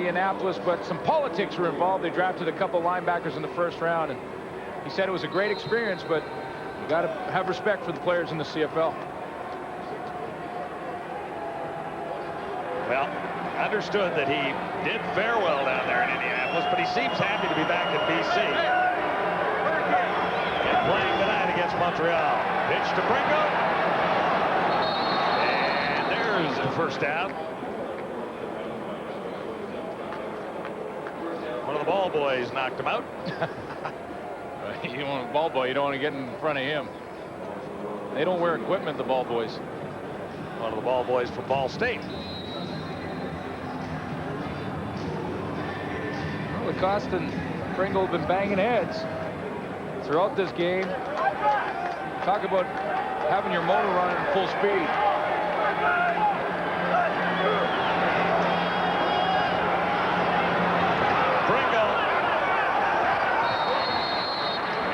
Indianapolis, but some politics were involved. They drafted a couple linebackers in the first round, and he said it was a great experience, but you got to have respect for the players in the CFL. Well, understood that he did fare well down there in Indianapolis, but he seems happy to be back in BC. And playing tonight against Montreal. Pitch to Pringle. And there's a first down. One of the ball boys knocked him out. You want a ball boy, you don't want to get in front of him. They don't wear equipment, the ball boys. One of the ball boys from Ball State. Lacoste and Pringle have been banging heads throughout this game. Talk about having your motor running at full speed. Pringle.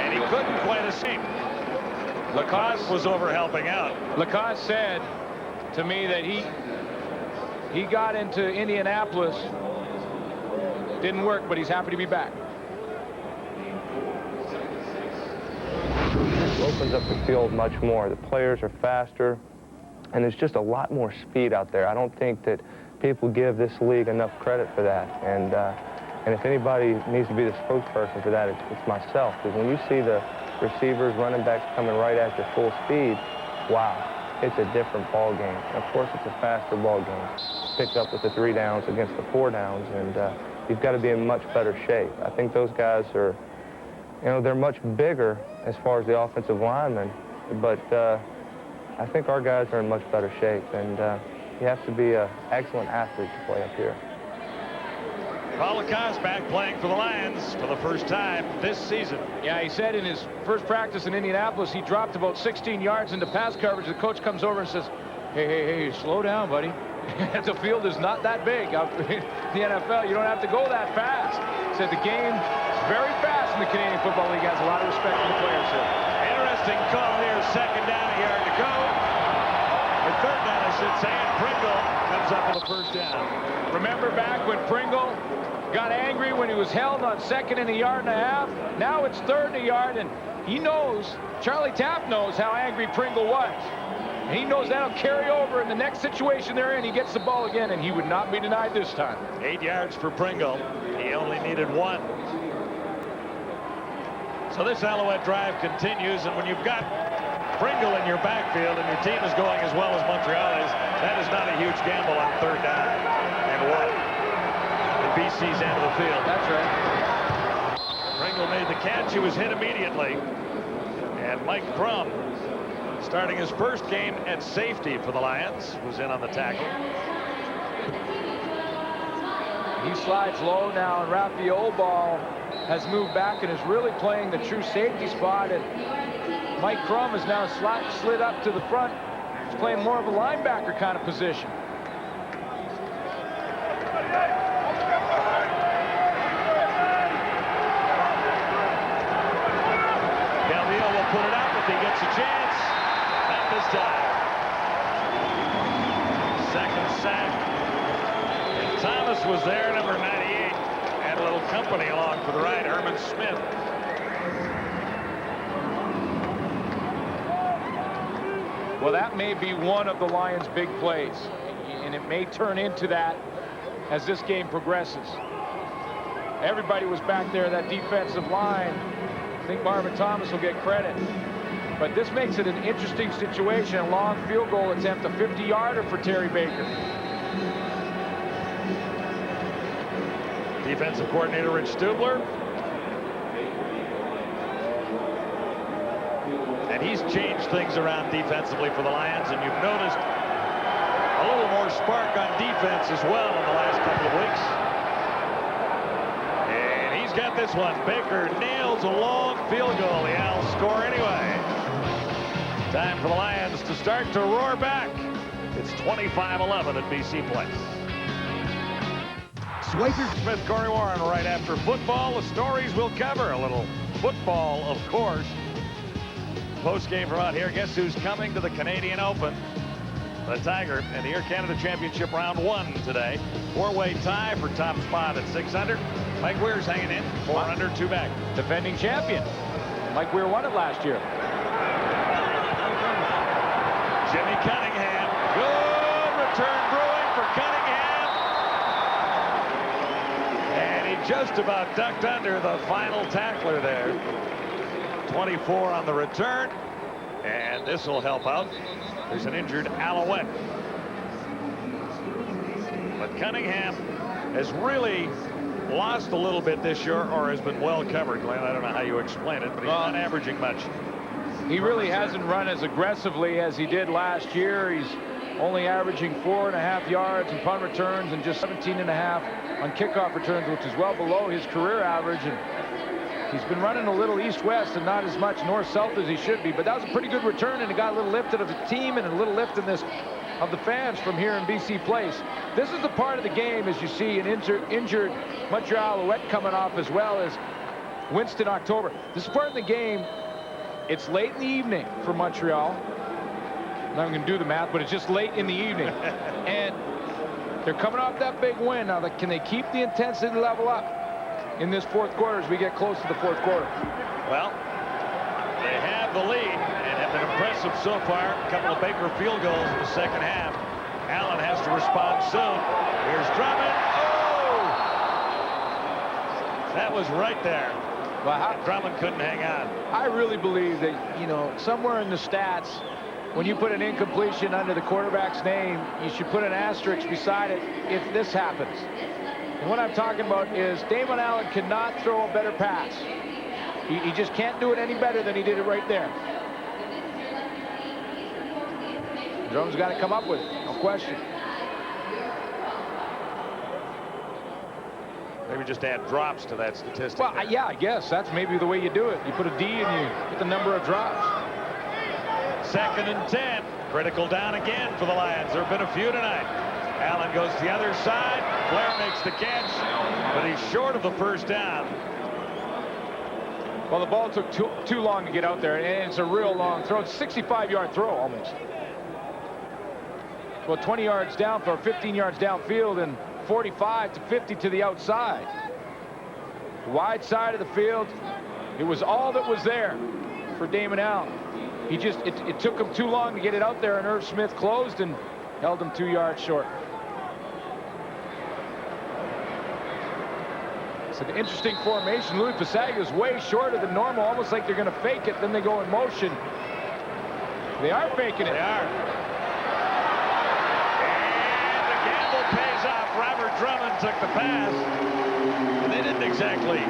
And he couldn't quite escape. Lacoste was over helping out. Lacoste said to me that he got into Indianapolis. Didn't work, but he's happy to be back. Opens up the field much more. The players are faster, and there's just a lot more speed out there. I don't think that people give this league enough credit for that. And if anybody needs to be the spokesperson for that, it's myself. Because when you see the receivers, running backs coming right at you full speed, wow, it's a different ball game. And of course, it's a faster ball game. Picked up with the 3 downs against the 4 downs, and you've got to be in much better shape. I think those guys are, they're much bigger as far as the offensive linemen, but I think our guys are in much better shape, and you have to be an excellent athlete to play up here. Paul Lacoste back playing for the Lions for the first time this season. Yeah, he said in his first practice in Indianapolis, he dropped about 16 yards into pass coverage. The coach comes over and says, hey, slow down, buddy. The field is not that big. In the NFL, you don't have to go that fast. He said the game is very fast in the Canadian Football League. Has a lot of respect for the players here. Interesting call here. Second down, a yard to go. Or third down, I should say. And Pringle comes up with a first down. Remember back when Pringle got angry when he was held on 2nd and a yard and a half? Now it's 3rd and a yard, and he knows, Charlie Tapp knows how angry Pringle was. He knows that'll carry over in the next situation they're in. He gets the ball again, and he would not be denied this time. 8 yards for Pringle. He only needed 1. So this Alouette drive continues, and when you've got Pringle in your backfield and your team is going as well as Montreal is, that is not a huge gamble on 3rd down and 1. In BC's end of the field. That's right. Pringle made the catch. He was hit immediately. And Mike Crum, starting his first game at safety for the Lions, was in on the tackle. He slides low now, and Rafael Ball has moved back and is really playing the true safety spot. And Mike Crum is now slid up to the front. He's playing more of a linebacker kind of position. Galville will put it up if he gets a chance. Not this time. Second sack. And Thomas was there, number 98. Had a little company along for the ride, Herman Smith. Well, that may be one of the Lions' big plays, and it may turn into that as this game progresses. Everybody was back there, that defensive line. I think Marvin Thomas will get credit. But this makes it an interesting situation. A long field goal attempt, a 50-yarder for Terry Baker. Defensive coordinator Rich Stubler. And he's changed things around defensively for the Lions, and you've noticed a little more spark on defense as well in the last couple of weeks. And he's got this one. Baker nails a long field goal. The Owls score anyway. Time for the Lions to start to roar back. It's 25-11 at BC Place. Swaker Smith, Corey Warren right after football. The stories we'll cover. A little football, of course. Post game from out here. Guess who's coming to the Canadian Open? the Tiger in the Air Canada Championship round 1 today. 4-way tie for top spot at 600. Mike Weir's hanging in 4 under, 2 back. Defending champion. Mike Weir won it last year. Jimmy Cunningham. Good return brewing for Cunningham. And he just about ducked under the final tackler there. 24 on the return. And this will help out. There's an injured Alouette. But Cunningham has really lost a little bit this year, or has been well covered, Glenn. I don't know how you explain it, but he's not averaging much. He really hasn't run as aggressively as he did last year. He's only averaging 4.5 yards in punt returns and just 17.5 on kickoff returns, which is well below his career average. And he's been running a little east-west and not as much north-south as he should be. But that was a pretty good return, and it got a little lift of the team and a little lift in this of the fans from here in BC Place. This is the part of the game, as you see, an injured Montreal Alouette coming off, as well as Winston October. This is part of the game. It's late in the evening for Montreal. I'm not going to do the math, but it's just late in the evening. And they're coming off that big win. Now, can they keep the intensity level up in this fourth quarter as we get close to the fourth quarter? Well, they have the lead and have been impressive so far. A couple of Baker field goals in the second half. Allen has to respond soon. Here's Drummond. Oh! That was right there. Well, Drummond couldn't hang on. I really believe that, you know, somewhere in the stats, when you put an incompletion under the quarterback's name, you should put an asterisk beside it if this happens. And what I'm talking about is Damon Allen cannot throw a better pass. He just can't do it any better than he did it right there. Drummond's got to come up with it, no question. Maybe just add drops to that statistic. Well, yeah, I guess that's maybe the way you do it. You put a D and you put the number of drops. 2nd and 10. Critical down again for the Lions. There have been a few tonight. Allen goes to the other side. Blair makes the catch, but he's short of the first down. Well, the ball took too long to get out there, and it's a real long throw. It's a 65-yard throw almost. Well, 20 yards down for 15 yards downfield and 45 to 50 to the outside. Wide side of the field. It was all that was there for Damon Allen. He just, it took him too long to get it out there, and Irv Smith closed and held him 2 yards short. It's an interesting formation. Louis Passagia is way shorter than normal, almost like they're going to fake it, then they go in motion. They are faking it. They are. And the gamble pays off. Robert Drummond took the pass. And they didn't exactly.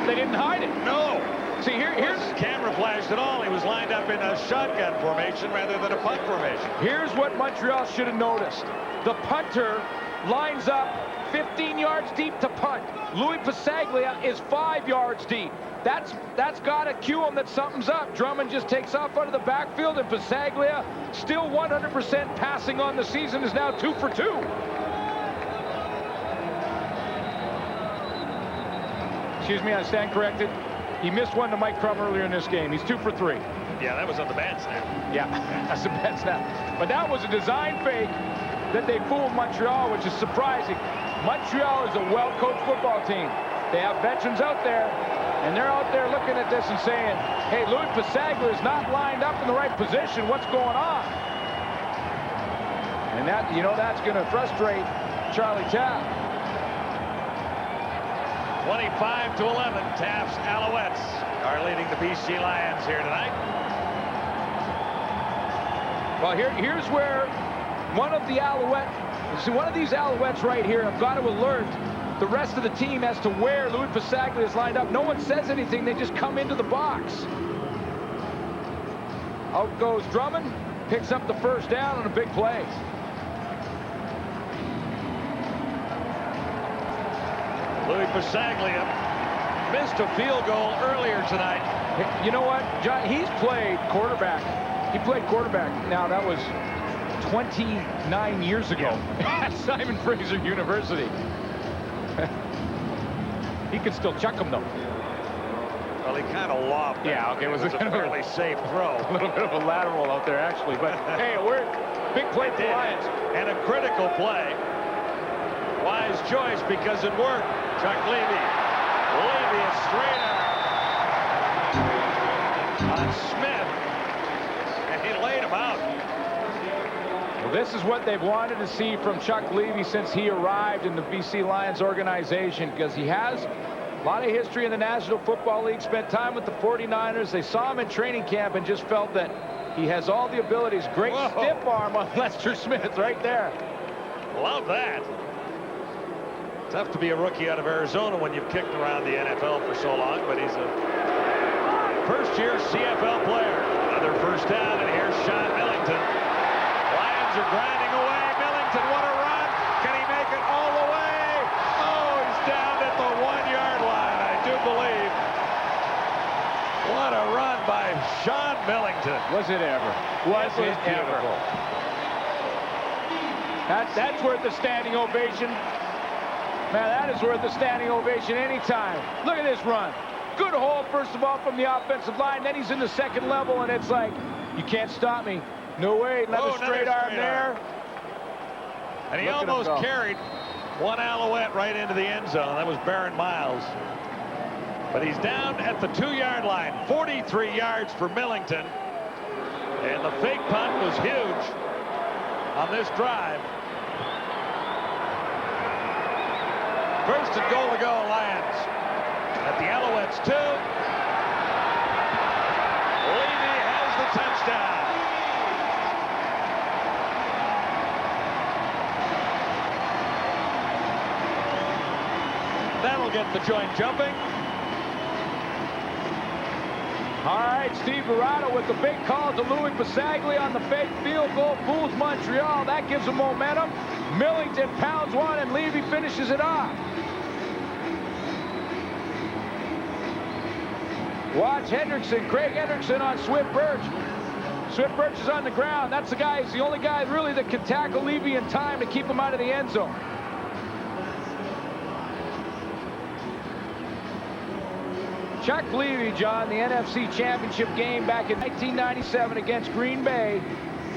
They didn't hide it. No. See, here's camera flashed at all. He was lined up in a shotgun formation rather than a punt formation. Here's what Montreal should have noticed. The punter lines up 15 yards deep to punt. Louis Passagia is 5 yards deep. That's got to cue him that something's up. Drummond just takes off out of the backfield, and Passagia, still 100% passing on the season, is now 2 for 2. Excuse me, I stand corrected. He missed one to Mike Crum earlier in this game. He's 2 for 3. Yeah, that was on the bad snap. Yeah, that's a bad snap. But that was a design fake that they fooled Montreal, which is surprising. Montreal is a well-coached football team. They have veterans out there, and they're out there looking at this and saying, hey, Louis Passagia is not lined up in the right position. What's going on? And that, you know, that's going to frustrate Charlie Taft. 25 to 11. Taft's Alouettes are leading the BC Lions here tonight. Well, here's where one of the one of these Alouettes right here have got to alert the rest of the team as to where Louis Passagia is lined up. No one says anything. They just come into the box. Out goes Drummond. Picks up the first down on a big play. Louis Passagia missed a field goal earlier tonight. You know what, John? He's played quarterback. He played quarterback. Now, that was 29 years ago at Simon Fraser University. He could still chuck him, though. Well, he kind of lobbed it. Yeah, okay. It was a fairly safe throw. A little bit of a lateral out there, actually. But, hey, Big play for the Lions. And a critical play. Wise choice because it worked. Chuck Levy. Levy is straight on Smith. And he laid him out. Well, this is what they've wanted to see from Chuck Levy since he arrived in the BC Lions organization, because he has a lot of history in the National Football League, spent time with the 49ers. They saw him in training camp and just felt that he has all the abilities. Great stiff arm on Lester Smith right there. Love that. Tough to be a rookie out of Arizona when you've kicked around the NFL for so long, but he's a first-year CFL player. Another first down, and here's Sean Millington. Lions are grinding away. Millington, what a run. Can he make it all the way? Oh, he's down at the 1-yard line, I do believe. What a run by Sean Millington. Was it ever? Was it ever? That's worth a standing ovation. Man, that is worth a standing ovation anytime. Look at this run. Good hole, first of all, from the offensive line. Then he's in the second level, and it's like, you can't stop me. No way. Another straight arm there. And he almost carried one Alouette right into the end zone. That was Baron Miles. But he's down at the 2-yard line. 43 yards for Millington. And the fake punt was huge on this drive. First and goal to go, Lions. At the Alouettes 2. Levy has the touchdown. That'll get the joint jumping. All right, Steve Verrado with the big call to Louis Pasaglia on the fake field goal. Fools Montreal. That gives them momentum. Millington pounds one, and Levy finishes it off. Watch Hendrickson, Craig Hendrickson on Swift Birch. Swift Birch is on the ground. That's the guy, he's the only guy really that can tackle Levy in time to keep him out of the end zone. Chuck Levy, John, the NFC Championship game back in 1997 against Green Bay,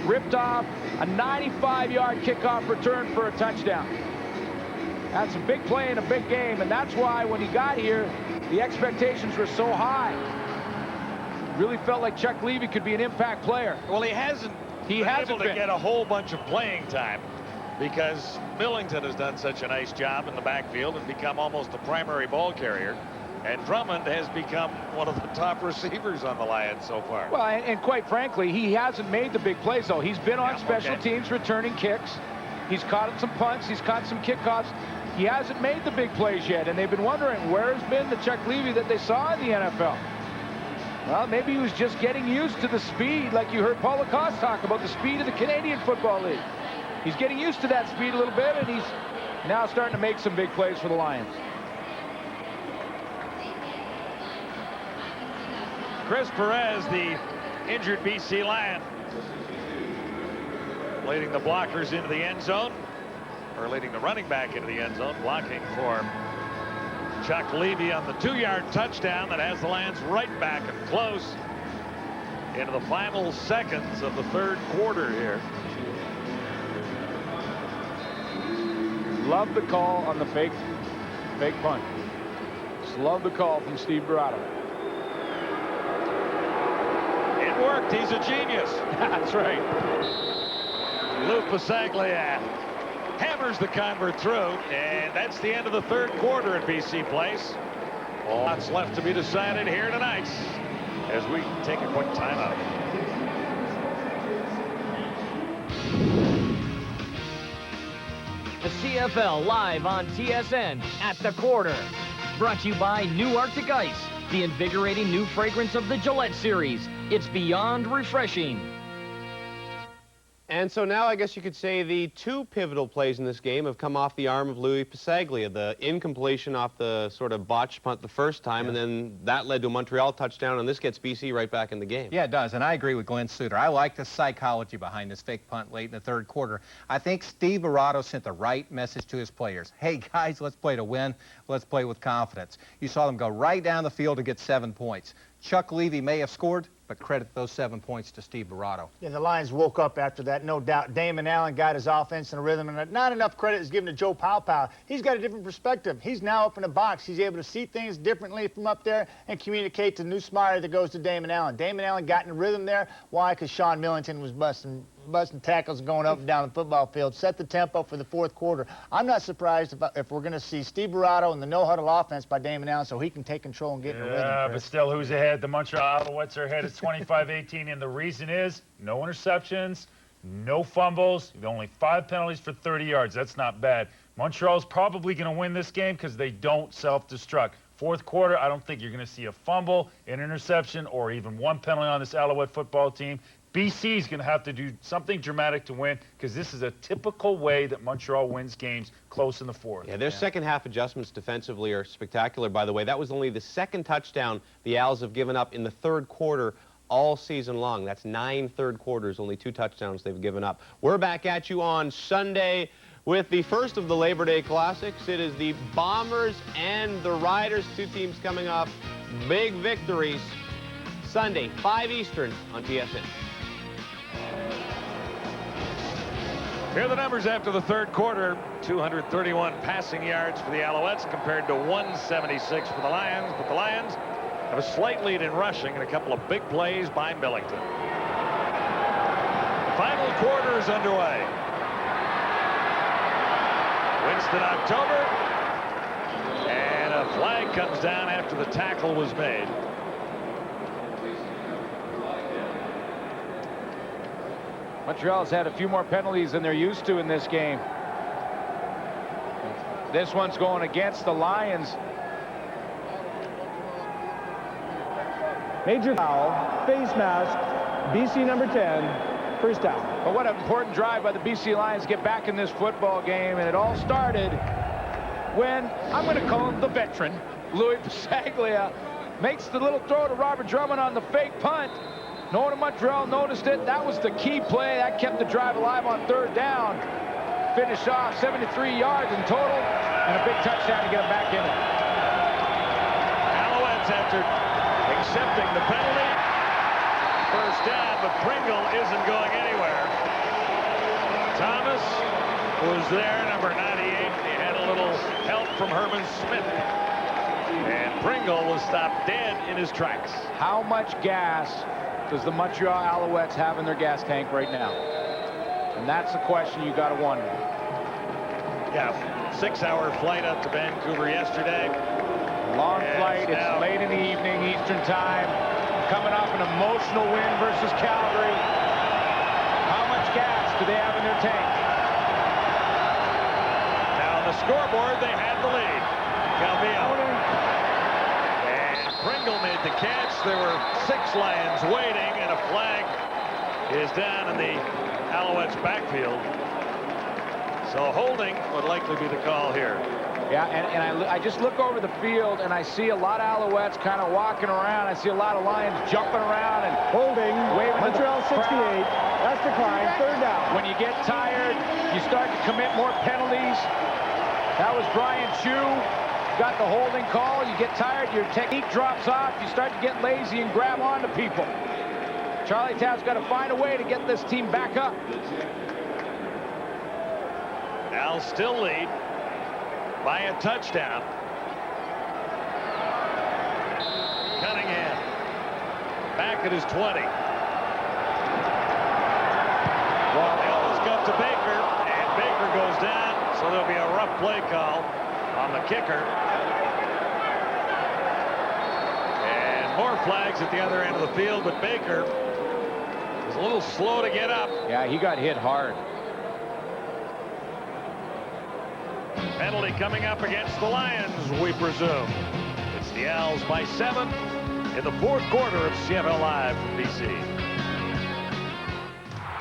ripped off a 95-yard kickoff return for a touchdown. That's a big play in a big game, and that's why when he got here, the expectations were so high. Really felt like Chuck Levy could be an impact player. Well, he hasn't been able to get a whole bunch of playing time because Millington has done such a nice job in the backfield and become almost a primary ball carrier. And Drummond has become one of the top receivers on the Lions so far. Well, and quite frankly, he hasn't made the big plays, though. He's been on special teams returning kicks. He's caught some punts. He's caught some kickoffs. He hasn't made the big plays yet, and they've been wondering where has been the Chuck Levy that they saw in the NFL. Well, maybe he was just getting used to the speed, like you heard Paul Lacoste talk about the speed of the Canadian Football League. He's getting used to that speed a little bit, and he's now starting to make some big plays for the Lions. Chris Perez, the injured BC Lion, leading the blockers into the end zone, or leading the running back into the end zone, blocking for Chuck Levy on the 2-yard touchdown that has the Lions right back and close into the final seconds of the third quarter here. Love the call on the fake punt. Just love the call from Steve Verrado. It worked. He's a genius. That's right. Lou Pasaglia hammers the convert through, and that's the end of the third quarter at BC Place. Lots left to be decided here tonight as we take a quick timeout. The CFL live on TSN at the quarter. Brought to you by New Arctic Ice, the invigorating new fragrance of the Gillette series. It's beyond refreshing. And so now I guess you could say the two pivotal plays in this game have come off the arm of Louis Pasaglia. The incompletion off the sort of botched punt the first time, and then that led to a Montreal touchdown, and this gets BC right back in the game. Yeah, it does, and I agree with Glenn Suter. I like the psychology behind this fake punt late in the third quarter. I think Steve Verrado sent the right message to his players. Hey, guys, let's play to win. Let's play with confidence. You saw them go right down the field to get 7 points. Chuck Levy may have scored, but credit those 7 points to Steve Barato. Yeah, the Lions woke up after that, no doubt. Damon Allen got his offense in a rhythm, and not enough credit is given to Joe Powell. He's got a different perspective. He's now up in the box. He's able to see things differently from up there and communicate to the new smile that goes to Damon Allen. Damon Allen got in a rhythm there. Why? Because Sean Millington was busting tackles going up and down the football field, set the tempo for the fourth quarter. I'm not surprised if we're going to see Steve Barato and the no-huddle offense by Damon Allen so he can take control and get in a rhythm. Yeah, but still, who's ahead? The Montreal Alouettes are ahead at 25-18, and the reason is no interceptions, no fumbles, only 5 penalties for 30 yards. That's not bad. Montreal's probably going to win this game because they don't self-destruct. Fourth quarter, I don't think you're going to see a fumble, an interception, or even one penalty on this Alouette football team. BC is going to have to do something dramatic to win because this is a typical way that Montreal wins games close in the fourth. Yeah, their second half adjustments defensively are spectacular, by the way. That was only the second touchdown the Owls have given up in the third quarter all season long. That's 9 third quarters, only 2 touchdowns they've given up. We're back at you on Sunday with the first of the Labor Day Classics. It is the Bombers and the Riders, 2 teams coming off big victories. Sunday, 5 Eastern on TSN. Here are the numbers after the third quarter. 231 passing yards for the Alouettes compared to 176 for the Lions. But the Lions have a slight lead in rushing and a couple of big plays by Millington. The final quarter is underway. Winston October. And a flag comes down after the tackle was made. Montreal's had a few more penalties than they're used to in this game. This one's going against the Lions. Major foul, face mask, BC number 10, first down. But what an important drive by the BC Lions to get back in this football game, and it all started when, I'm going to call him the veteran, Louis Pasaglia makes the little throw to Robert Drummond on the fake punt. No one in Montreal noticed it. That was the key play. That kept the drive alive on third down. Finished off 73 yards in total, and a big touchdown to get them back in it. Alouettes, after accepting the penalty, first down, but Pringle isn't going anywhere. Thomas was there, number 98. He had a little help from Herman Smith. And Pringle was stopped dead in his tracks. How much gas does the Montreal Alouettes have in their gas tank right now? And that's the question you got to wonder. Yeah, 6-hour flight up to Vancouver yesterday. Long flight. It's late in the evening, Eastern time. Coming off an emotional win versus Calgary. How much gas do they have in their tank? Now on the scoreboard, they had the lead. Calvillo. And Pringle made the catch. There were 6 Lions waiting, and a flag is down in the Alouettes backfield. So holding would likely be the call here. Yeah, and I just look over the field, and I see a lot of Alouettes kind of walking around. I see a lot of Lions jumping around and Holding, waving to the Montreal 68, crowd. that's declined, third down. When you get tired, you start to commit more penalties. That was Brian Chu. Got the holding call. You get tired, your technique drops off. You start to get lazy and grab onto people. Charlie Tapp's got to find a way to get this team back up. Al still lead by a touchdown. Cunningham back at his 20. Well, they almost got to Baker, and Baker goes down, so there'll be a rough play call on the kicker. And more flags at the other end of the field, but Baker is a little slow to get up. Yeah, he got hit hard. Penalty coming up against the Lions, we presume. It's the Owls by 7 in the fourth quarter of CFL Live from BC.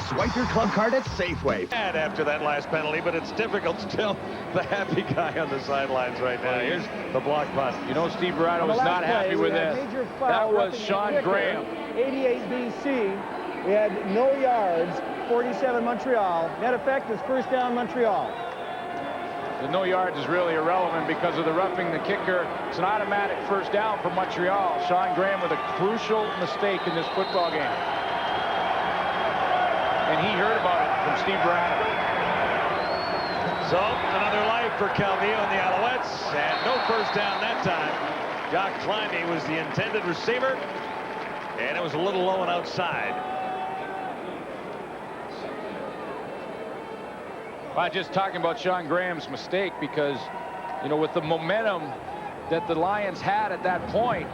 Swipe your club card at Safeway. And after that last penalty, but it's difficult to tell the happy guy on the sidelines right now. Here's the block punt. You know, Steve Barato was not happy with this. That was Sean Graham. 88 BC. We had no yards, 47 Montreal. Net effect is first down Montreal. The no yards is really irrelevant because of the roughing the kicker. It's an automatic first down for Montreal. Sean Graham with a crucial mistake in this football game. And he heard about it from Steve Braddock. So another life for Calvillo and the Alouettes, and no first down that time. Doc Climbey was the intended receiver, and it was a little low and outside. I'm just talking about Sean Graham's mistake because, you know, with the momentum that the Lions had at that point,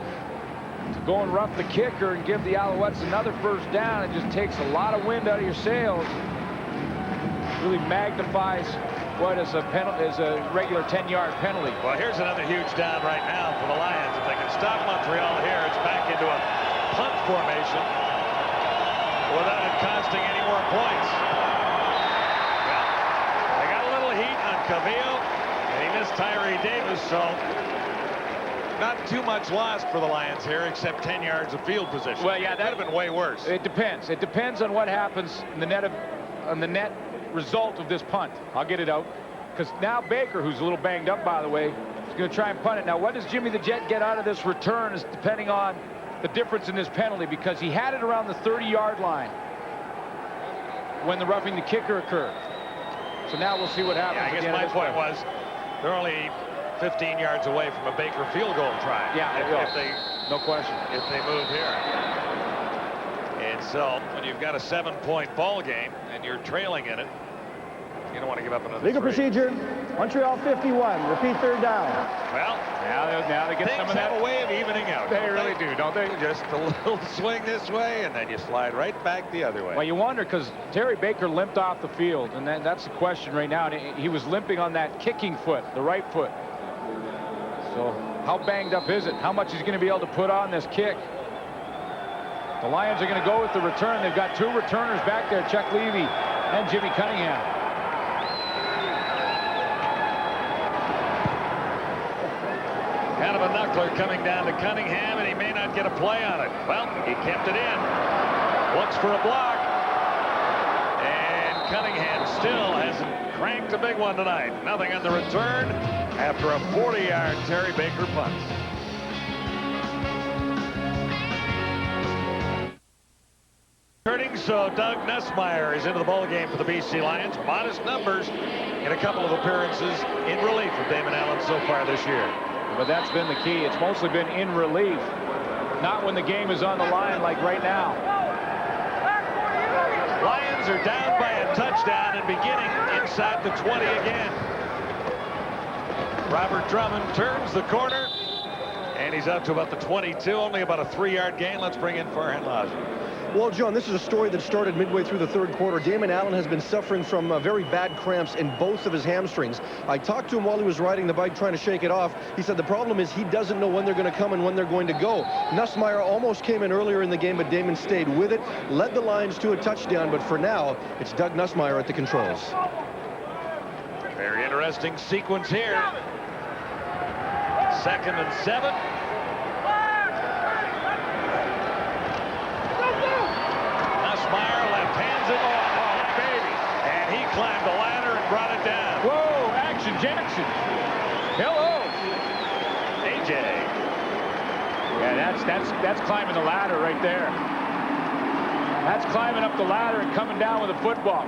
to go and rough the kicker and give the Alouettes another first down, it just takes a lot of wind out of your sails. Really magnifies what is a penalty, is a regular 10-yard penalty. Well, here's another huge down right now for the Lions. If they can stop Montreal here, it's back into a punt formation without it costing any more points. They got a little heat on Calvillo, and he missed Tyree Davis, so not too much lost for the Lions here, except 10 yards of field position. Well, yeah, that would have been way worse. It depends. It depends on what happens in the net result of this punt. I'll get it out. Because now Baker, who's a little banged up, by the way, is going to try and punt it. Now, what does Jimmy the Jet get out of this return is depending on the difference in this penalty, because he had it around the 30-yard line when the roughing the kicker occurred. So now we'll see what happens. Yeah, I guess my point was they're only 15 yards away from a Baker field goal try. Yeah, if they, no question. If they move here. And so when you've got a 7-point ball game and you're trailing in it, you don't want to give up another Legal 3. procedure, Montreal 51, repeat third down. Well, now they get some of that. Have a way of evening out. They really do, don't they? Just a little swing this way, and then you slide right back the other way. Well, you wonder, because Terry Baker limped off the field, and that's the question right now. And he was limping on that kicking foot, the right foot. So how banged up is it? How much he's going to be able to put on this kick? The Lions are going to go with the return. They've got 2 returners back there, Chuck Levy and Jimmy Cunningham. Kind of a knuckler coming down to Cunningham, and he may not get a play on it. Well, he kept it in. Looks for a block. And Cunningham still hasn't cranked a big one tonight. Nothing on the return after a 40-yard Terry Baker punt. So Doug Nussmeier is into the ball game for the BC Lions. Modest numbers in a couple of appearances in relief of Damon Allen so far this year. But that's been the key. It's mostly been in relief, not when the game is on the line like right now. Lions are down by a touchdown and beginning inside the 20 again. Robert Drummond turns the corner, and he's out to about the 22, only about a 3-yard gain. Let's bring in Farhan Lazi. Well, John, this is a story that started midway through the third quarter. Damon Allen has been suffering from very bad cramps in both of his hamstrings. I talked to him while he was riding the bike trying to shake it off. He said the problem is he doesn't know when they're going to come and when they're going to go. Nussmeier almost came in earlier in the game, but Damon stayed with it, led the Lions to a touchdown, but for now, it's Doug Nussmeier at the controls. Very interesting sequence here. 2nd and 7. Climbed the ladder and brought it down. Whoa, Action Jackson. Hello. AJ. Yeah, that's climbing the ladder right there. That's climbing up the ladder and coming down with a football.